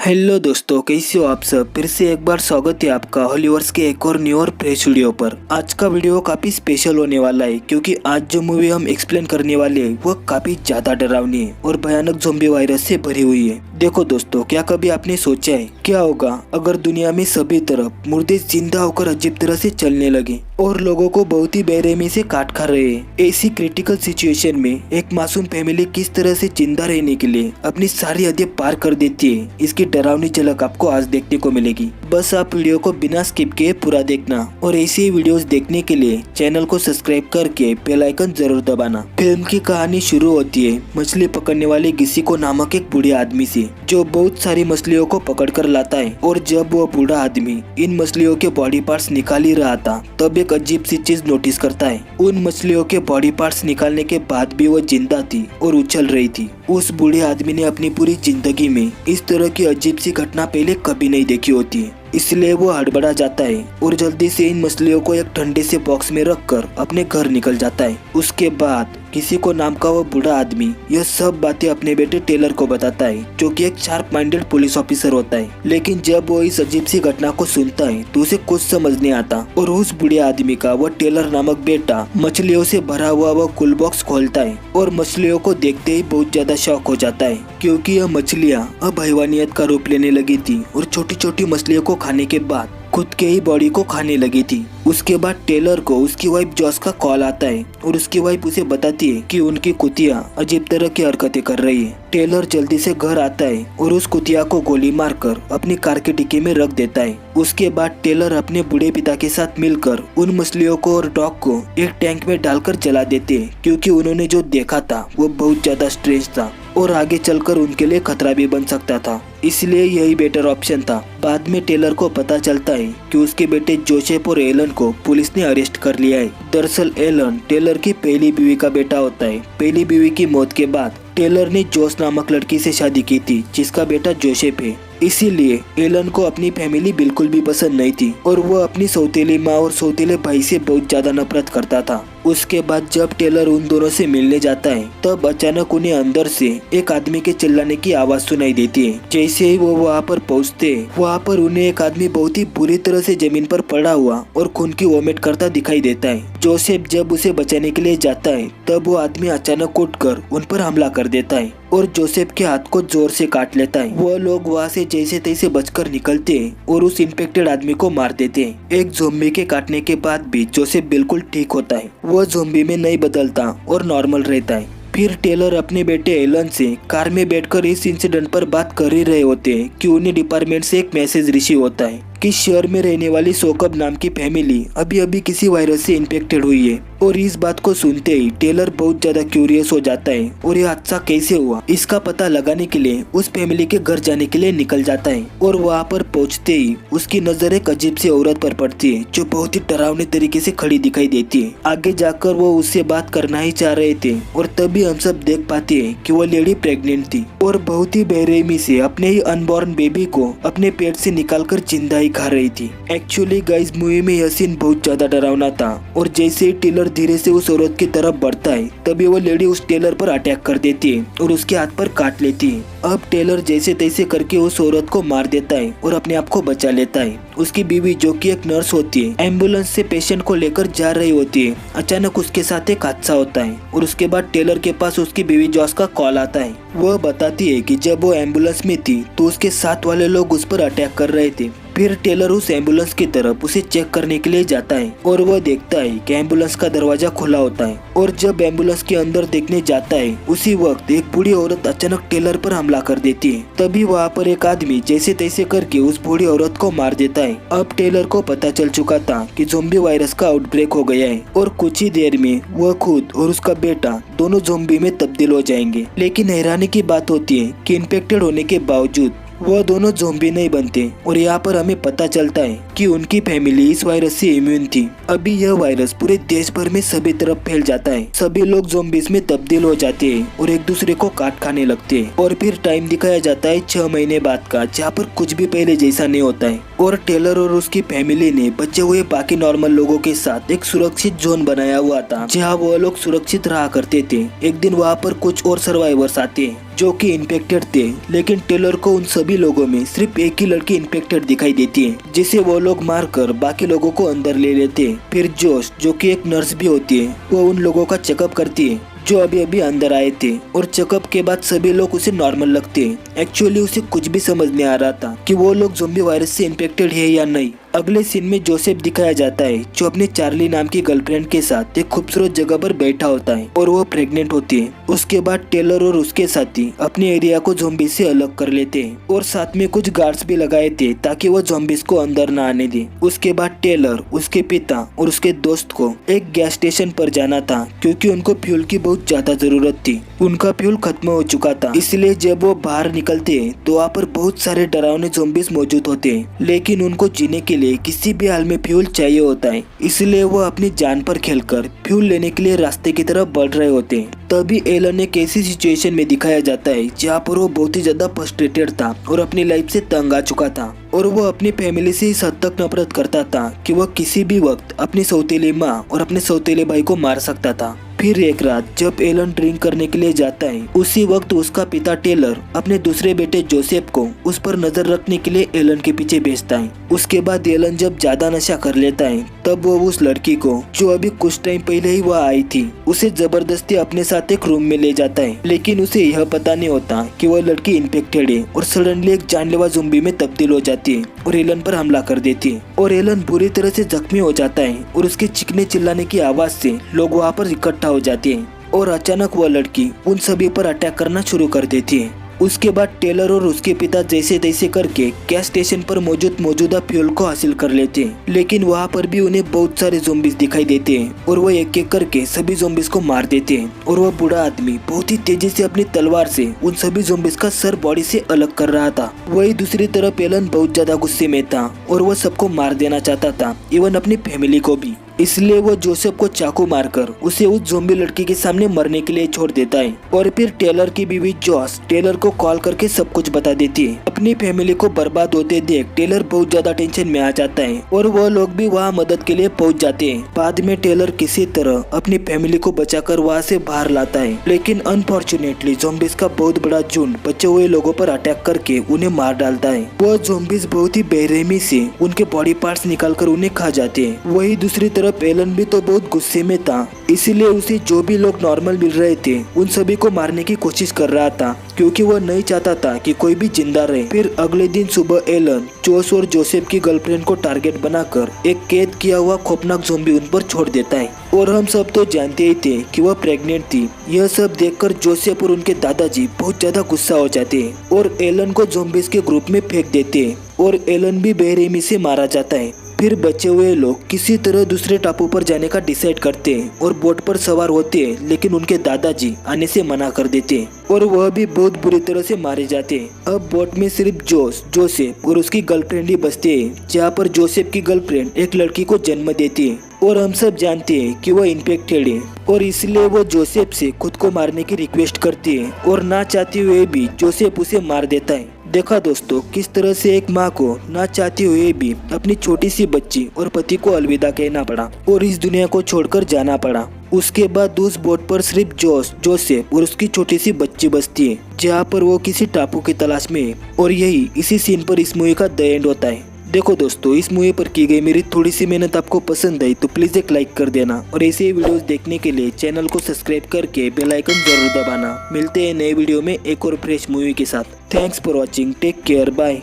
Hello दोस्तों, कैसे हो आप सब। फिर से एक बार स्वागत है आपका हॉलीवर्स के एक और न्यू और फ्रेश वीडियो पर। आज का वीडियो काफी स्पेशल होने वाला है क्योंकि आज जो मूवी हम एक्सप्लेन करने वाले हैं वो काफी ज्यादा डरावनी है और भयानक ज़ॉम्बी वायरस से भरी हुई है। देखो दोस्तों, क्या कभी आपने सोचा है क्या होगा अगर दुनिया में सभी तरफ मुर्दे जिंदा होकर अजीब तरह से चलने लगे और लोगों को बहुत ही बेरहमी से काट खा रहे हैं। ऐसी क्रिटिकल सिचुएशन में एक मासूम फैमिली किस तरह से जिंदा रहने के लिए अपनी सारी हदें पार कर देती है, इसकी डरावनी झलक आपको आज देखने को मिलेगी। बस आप वीडियो को बिना स्किप किए पूरा देखना और ऐसे ही वीडियोस देखने के लिए चैनल को सब्सक्राइब करके बेल आइकन जरूर दबाना। फिल्म की कहानी शुरू होती है मछली पकड़ने वाले गिसिको नामक एक बूढ़े आदमी से, जो बहुत सारी मछलियों को पकड़ कर लाता है। और जब वो बूढ़ा आदमी इन मछलियों के बॉडी पार्ट्स निकाल ही रहा था तब एक अजीब सी चीज नोटिस करता है। उन मछलियों के बॉडी पार्ट्स निकालने के बाद भी वो जिंदा थी और उछल रही थी। उस बूढ़े आदमी ने अपनी पूरी जिंदगी में इस तरह की अजीब सी घटना पहले कभी नहीं देखी होती है, इसलिए वो हड़बड़ा जाता है और जल्दी से इन मछलियों को एक ठंडे से बॉक्स में रखकर अपने घर निकल जाता है। उसके बाद गिसिको नाम का वो बूढ़ा आदमी यह सब बातें अपने बेटे टेलर को बताता है, जो कि एक शार्प माइंडेड पुलिस ऑफिसर होता है। लेकिन जब वो इस अजीब सी घटना को सुनता है तो उसे कुछ समझ नहीं आता और उस बूढ़े आदमी का वो टेलर नामक बेटा मछलियों से भरा हुआ वो कूल बॉक्स खोलता है और मछलियों को देखते ही बहुत ज्यादा शॉक हो जाता है, क्योंकि यह मछलियाँ अब हैवानियत का रूप लेने लगी थी और छोटी छोटी मछलियों को खाने के बाद खुद के ही बॉडी को खाने लगी थी। उसके बाद टेलर को उसकी वाइफ जॉस का कॉल आता है और उसकी वाइफ उसे बताती है कि उनकी कुतिया अजीब तरह की हरकतें कर रही है। टेलर जल्दी से घर आता है और उस कुतिया को गोली मारकर अपनी कार के डिक्की में रख देता है। उसके बाद टेलर अपने बूढ़े पिता के साथ मिलकर उन मछलियों को और डॉग को एक टैंक में डालकर जला देते हैं, क्योंकि उन्होंने जो देखा था वो बहुत ज्यादा स्ट्रेंज था और आगे चलकर उनके लिए खतरा भी बन सकता था, इसलिए यही बेटर ऑप्शन था। बाद में टेलर को पता चलता है कि उसके बेटे जोसेफ और एलन को पुलिस ने अरेस्ट कर लिया है। दरअसल एलन टेलर की पहली बीवी का बेटा होता है। पहली बीवी की मौत के बाद टेलर ने जोस नामक लड़की से शादी की थी जिसका बेटा जोसेफ है। इसीलिए एलन को अपनी फैमिली बिल्कुल भी पसंद नहीं थी और वो अपनी सौतेली माँ और सौतेले भाई से बहुत ज्यादा नफरत करता था। उसके बाद जब टेलर उन दोनों से मिलने जाता है तब अचानक उन्हें अंदर से एक आदमी के चिल्लाने की आवाज सुनाई देती है। जैसे ही वो वहाँ पर पहुँचते वहाँ पर उन्हें एक आदमी बहुत ही बुरी तरह से जमीन पर पड़ा हुआ और खून की वोमिट करता दिखाई देता है। जोसेफ जब उसे बचाने के लिए जाता है तब वो आदमी अचानक उठकर उन पर हमला कर देता है और जोसेफ के हाथ को जोर से काट लेता है। वो लोग वहाँ से जैसे तैसे बचकर निकलते हैं और उस इन्फेक्टेड आदमी को मार देते हैं। एक ज़ॉम्बी के काटने के बाद भी जोसेफ बिल्कुल ठीक होता है, वो ज़ॉम्बी में नहीं बदलता और नॉर्मल रहता है। फिर टेलर अपने बेटे एलन से कार में बैठकर इस इंसिडेंट पर बात कर ही रहे होते हैं कि उन्हें डिपार्टमेंट से एक मैसेज रिसीव होता है कि शहर में रहने वाली सोकब नाम की फैमिली अभी अभी किसी वायरस से इन्फेक्टेड हुई है। और इस बात को सुनते ही टेलर बहुत ज्यादा क्यूरियस हो जाता है और यह हादसा कैसे हुआ इसका पता लगाने के लिए उस फैमिली के घर जाने के लिए निकल जाता है। और वहाँ पर पहुँचते ही उसकी नजर एक अजीब सी औरत पर पड़ती है जो बहुत ही डरावने तरीके से खड़ी दिखाई देती है। आगे जाकर वो उससे बात करना ही चाह रहे थे और तभी हम सब देख पाते हैं कि वो लेडी प्रेग्नेंट थी और बहुत ही बेरहमी से अपने ही अनबॉर्न बेबी को अपने पेट से निकालकर जिंदा ही खा रही थी। एक्चुअली गाइस, मूवी में यह सीन बहुत ज्यादा डरावना था और जैसे ही टेलर धीरे से उस औरत की तरफ बढ़ता है तभी वो लेडी उस टेलर पर अटैक कर देती है और उसके हाथ पर काट लेती है। अब टेलर जैसे तैसे करके उस औरत को मार देता है और अपने आप को बचा लेता है। उसकी बीवी जो कि एक नर्स होती है एम्बुलेंस से पेशेंट को लेकर जा रही होती है। अचानक उसके साथ एक हादसा होता है और उसके बाद टेलर के पास उसकी बीवी जॉस का कॉल आता है। वह बताती है कि जब वो एम्बुलेंस में थी तो उसके साथ वाले लोग उस पर अटैक कर रहे थे। फिर टेलर उस एम्बुलेंस की तरफ उसे चेक करने के लिए जाता है और वह देखता है कि एम्बुलेंस का दरवाजा खुला होता है। और जब एम्बुलेंस के अंदर देखने जाता है उसी वक्त एक बूढ़ी औरत अचानक टेलर पर हमला कर देती है। तभी वहाँ पर एक आदमी जैसे तैसे करके उस बूढ़ी औरत को मार देता है। अब टेलर को पता चल चुका था कि ज़ॉम्बी वायरस का आउटब्रेक हो गया है और कुछ ही देर में वह खुद और उसका बेटा दोनों ज़ॉम्बी में तब्दील हो जाएंगे। लेकिन हैरानी की बात होती है कि इन्फेक्टेड होने के बावजूद वह दोनों ज़ॉम्बी नहीं बनते और यहाँ पर हमें पता चलता है कि उनकी फैमिली इस वायरस से इम्यून थी। अभी यह वायरस पूरे देश भर में सभी तरफ फैल जाता है। सभी लोग ज़ॉम्बीज में तब्दील हो जाते हैं और एक दूसरे को काट खाने लगते हैं। और फिर टाइम दिखाया जाता है 6 महीने बाद का, जहाँ पर कुछ भी पहले जैसा नहीं होता है। और टेलर और उसकी फैमिली ने बचे हुए बाकी नॉर्मल लोगों के साथ एक सुरक्षित जोन बनाया हुआ था जहाँ वो लोग सुरक्षित रहा करते थे। एक दिन वहाँ पर कुछ और सर्वाइवर्स आते हैं जो कि इन्फेक्टेड थे, लेकिन टेलर को उन सभी लोगों में सिर्फ एक ही लड़की इन्फेक्टेड दिखाई देती है, जिसे वो लोग मारकर बाकी लोगों को अंदर ले लेते हैं। फिर जोश, जो कि एक नर्स भी होती है, वो उन लोगों का चेकअप करती है जो अभी अभी अंदर आए थे, और चेकअप के बाद सभी लोग उसे नॉर्मल लगते हैं। एक्चुअली उसे कुछ भी समझ नहीं आ रहा था कि वो लोग ज़ॉम्बी वायरस से इन्फेक्टेड है या नहीं। अगले सीन में जोसेफ दिखाया जाता है, जो अपने चार्ली नाम की गर्लफ्रेंड के साथ एक खूबसूरत जगह पर बैठा होता है और वो प्रेग्नेंट होती है। उसके बाद टेलर और उसके साथी अपने एरिया को ज़ॉम्बी से अलग कर लेते हैं और साथ में कुछ गार्ड्स भी लगाए थे ताकि वो ज़ॉम्बीज को अंदर न आने दे। उसके बाद टेलर, उसके पिता और उसके दोस्त को एक गैस स्टेशन पर जाना था, क्योंकि उनको फ्यूल की बहुत ज्यादा जरूरत थी। उनका फ्यूल खत्म हो चुका था, इसलिए जब वो बाहर निकलते हैं तो वहाँ पर बहुत सारे डरावने ज़ॉम्बीज मौजूद होते हैं, लेकिन उनको जीने के लिए किसी भी हाल में फ्यूल चाहिए होता है। इसलिए वो अपनी जान पर खेलकर फ्यूल लेने के लिए रास्ते की तरफ बढ़ रहे होते हैं। तभी एलन एक ऐसी सिचुएशन में दिखाया जाता है जहाँ पर वो बहुत ही ज्यादा फ्रस्ट्रेटेड था और अपनी लाइफ से तंग आ चुका था, और वो अपनी फैमिली से इस हद तक नफरत करता था कि वह किसी भी वक्त अपनी सौतेली माँ और अपने सौतेले भाई को मार सकता था। फिर एक रात जब एलन ड्रिंक करने के लिए जाता है, उसी वक्त उसका पिता टेलर अपने दूसरे बेटे जोसेफ को उस पर नजर रखने के लिए एलन के पीछे भेजता है। उसके बाद एलन जब ज्यादा नशा कर लेता है, तब वो उस लड़की को, जो अभी कुछ टाइम पहले ही वह आई थी, उसे जबरदस्ती अपने साथ एक रूम में ले जाता है। लेकिन उसे यह पता नहीं होता कि वह लड़की इन्फेक्टेड है और सडनली एक जानलेवा ज़ॉम्बी में तब्दील हो जाती है और एलन पर हमला कर देती है, और एलन बुरी तरह से जख्मी हो जाता है और उसके चीखने चिल्लाने की आवाज से लोग वहाँ पर इकट्ठा हो जाते हैं, और अचानक वह लड़की उन सभी पर अटैक करना शुरू कर देती है। उसके बाद टेलर और उसके पिता जैसे तैसे करके गैस स्टेशन पर मौजूदा फ्यूल को हासिल कर लेते हैं, लेकिन वहाँ पर भी उन्हें बहुत सारे ज़ॉम्बीज दिखाई देते हैं और वो एक एक करके सभी ज़ॉम्बीज को मार देते हैं। और वह बूढ़ा आदमी बहुत ही तेजी से अपनी तलवार से उन सभी ज़ॉम्बीज का सर बॉडी से अलग कर रहा था। वही दूसरी तरफ एलन बहुत ज्यादा गुस्से में था और वह सबको मार देना चाहता था, इवन अपनी फैमिली को भी। इसलिए वो जोसेफ को चाकू मारकर उसे उस ज़ॉम्बी लड़की के सामने मरने के लिए छोड़ देता है, और फिर टेलर की बीवी जॉस टेलर को कॉल करके सब कुछ बता देती है। अपनी फैमिली को बर्बाद होते देख टेलर बहुत ज्यादा टेंशन में आ जाता है और वो लोग भी वहाँ मदद के लिए पहुँच जाते हैं। बाद में टेलर किसी तरह अपनी फैमिली को बचाकर वहाँ से बाहर लाता है, लेकिन अनफॉर्चुनेटली ज़ॉम्बीज का बहुत बड़ा झुंड बचे हुए लोगों पर अटैक करके उन्हें मार डालता है। वो ज़ॉम्बीज बहुत ही बेरहमी से उनके बॉडी पार्ट्स निकालकर उन्हें खा जाते हैं। वही दूसरी तरफ एलन भी तो बहुत गुस्से में था, इसीलिए उसे जो भी लोग नॉर्मल मिल रहे थे उन सभी को मारने की कोशिश कर रहा था, क्योंकि वह नहीं चाहता था कि कोई भी जिंदा रहे। फिर अगले दिन सुबह एलन जोस और जोसेफ की गर्लफ्रेंड को टारगेट बनाकर एक कैद किया हुआ खौफनाक ज़ॉम्बी उन पर छोड़ देता है, और हम सब तो जानते ही थे कि वह प्रेग्नेंट थी। यह सब देखकर जोसेफ और उनके दादाजी बहुत ज्यादा गुस्सा हो जाते हैं और एलन को ज़ॉम्बीज के ग्रुप में फेंक देते हैं, और एलन भी बेरहमी से मारा जाता है। फिर बचे हुए लोग किसी तरह दूसरे टापू पर जाने का डिसाइड करते हैं और बोट पर सवार होते हैं, लेकिन उनके दादाजी आने से मना कर देते हैं और वह भी बहुत बुरी तरह से मारे जाते हैं। अब बोट में सिर्फ जोसेफ और उसकी गर्लफ्रेंड ही बचते हैं, जहाँ पर जोसेफ की गर्लफ्रेंड एक लड़की को जन्म देती है, और हम सब जानते हैं कि वह इन्फेक्टेड है, और इसलिए वो जोसेफ से खुद को मारने की रिक्वेस्ट करती है, और ना चाहते हुए भी जोसेफ उसे मार देता है। देखा दोस्तों, किस तरह से एक माँ को ना चाहते हुए भी अपनी छोटी सी बच्ची और पति को अलविदा कहना पड़ा और इस दुनिया को छोड़कर जाना पड़ा। उसके बाद उस बोट पर सिर्फ जोसेफ और उसकी छोटी सी बच्ची बसती है, जहाँ पर वो किसी टापू की तलाश में है, और यही इसी सीन पर इस मूवी का द एंड होता है। देखो दोस्तों, इस मूवी पर की गई मेरी थोड़ी सी मेहनत आपको पसंद आई तो प्लीज एक लाइक कर देना, और ऐसे ही वीडियोस देखने के लिए चैनल को सब्सक्राइब करके बेल आइकन जरूर दबाना। मिलते हैं नए वीडियो में एक और फ्रेश मूवी के साथ। Thanks for watching, take care, bye.